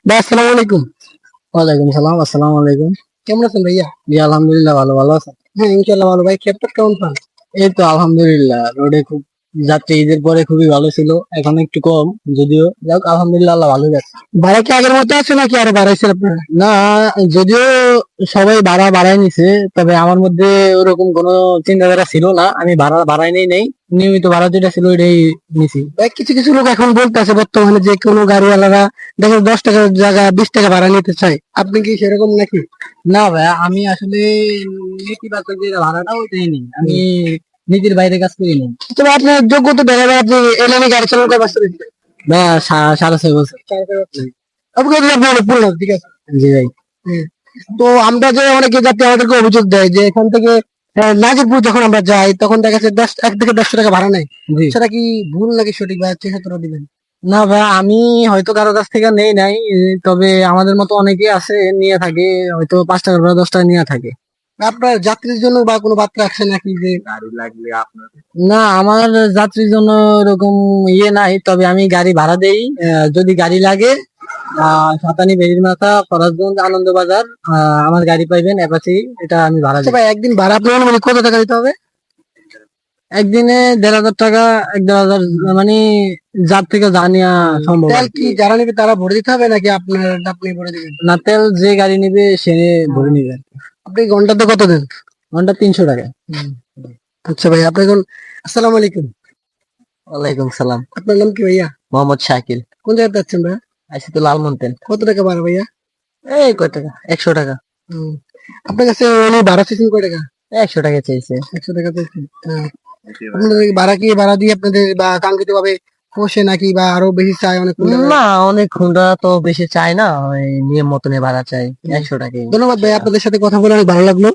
ভাই আসসালামু আলাইকুম। ওয়ালাইকুম সালাম, আসসালামু আলাইকুম। কেমন আছেন ভাইয়া? জি আলহামদুলিল্লাহ, ভালো আছেন? হ্যাঁ ইনশাল্লাহ ভালো। ভাই ল্যাপটপ কেমন পান? এই তো আলহামদুলিল্লাহ, রোডে খুব যাত্রী ঈদের পরে খুবই ভালো ছিল, এখন একটু কম যদিও, যাক আলহামদুলিল্লাহ, আল্লাহ ভালো যাচ্ছে। ভাড়া কি আগের মতো আছে নাকি আরো বাড়াইছেন আপনারা? না, যদিও সবাই ভাড়া বাড়ায় নিছে, তবে আমার মধ্যে ওরকম কোনো চিন্তাধারা ছিল না, আমি ভাড়া বাড়াই নেই, নিয়মিত ভাড়া যেটা ছিল ওইটাই নিছি। ভাই কিছু কিছু লোক এখন বলতেছে বর্তমানে যে কোনো গাড়িওয়ালারা দেখো 10 টাকার জায়গায় 20 টাকা ভাড়া নিতে চায়, আপনি কি সেরকম নাকি? না ভাই, আমি আসলে নেতিবাচক যে ভাড়াটা ওইটাই নেই, আমি নিজের বাইরে কাজ করি নেই। তবে আপনার যোগ্যতা দেখা যায় আপনি এলানি গাড়ি চালানো কয় বছর হয়েছে? বা 6.5 বছর। আপনার আপনার অনেক পুরনো, ঠিক আছে। জি ভাই। হুম। তো আমরা যে অনেকে যাত্রী আমাদেরকে অভিযোগ দেয় যে এখান থেকে নাজিরপুর যখন আমরা যাই তখন দেখা যাচ্ছে 1 থেকে 150 টাকা ভাড়া নেয়, জি। সেটা কি ভুল নাকি সঠিক ভাই? চেষ্টা দিবেন। না ভাই, আমি হয়তো কারো কাছ থেকে নেই নাই, তবে আমাদের মতো অনেকে আছে নিয়ে থাকে, হয়তো 5 টাকা বা 10 টাকা নিয়ে থাকে। আপনার যাত্রীর জন্য বা কোনো বার্তা আছে নাকি যে না, আমার যাত্রীর জন্য এরকম ইয়ে নাই, তবে আমি গাড়ি ভাড়া দেই। যদি গাড়ি লাগে, সাতানি বেরির মাথা ফরাজগঞ্জ আনন্দবাজার, আমার গাড়ি পাইবেন অ্যাপাচি, এটা আমি ভাড়া আচ্ছা দিই। ভাই, একদিন ভাড়া আপনার মানে কত টাকা দিতে হবে? একদিনে 1,500 টাকা, 1,500 মানে যার থেকে জানিয়া সম্ভব তেল আর কি কি। যারা নেবে তারা ভরে দিতে হবে নাকি আপনি ভরে দিবেন? না, তেল যে গাড়ি নিবে সে ভরে নিবে। আপনি ঘন্টাতে কত দেন? ঘন্টা 300 টাকা। আচ্ছা ভাই, আপনি এখন আসসালামু আলাইকুম। ওয়ালাইকুম সালাম। আপনার নাম কি ভাইয়া? মোহাম্মদ শাকিল। কোন জায়গায় যাচ্ছেন ভাইয়া? আইসি তো লালমন্টেন। কত টাকা ভাড়া ভাইয়া? এই কয় টাকা? 100 টাকা। হুম। আপনার কাছে উনি ভাড়া চাইছেন কয় টাকা? 100 টাকা চাইছে। 100 টাকা চাইছেন। হ্যাঁ। আপনাদের ভাড়া দিয়ে আপনাদের বা কাঙ্ক্ষিত ভাবে পোষে নাকি বা আরো বেশি চায় অনেক কোন জায়গায়? না, অনেক হুন্ডা তো বেশি চাই না, ওই নিয়ম মতনই ভাড়া চাই, 100 টাকাই। ধন্যবাদ ভাই, আপনাদের সাথে কথা বলে অনেক ভালো লাগলো।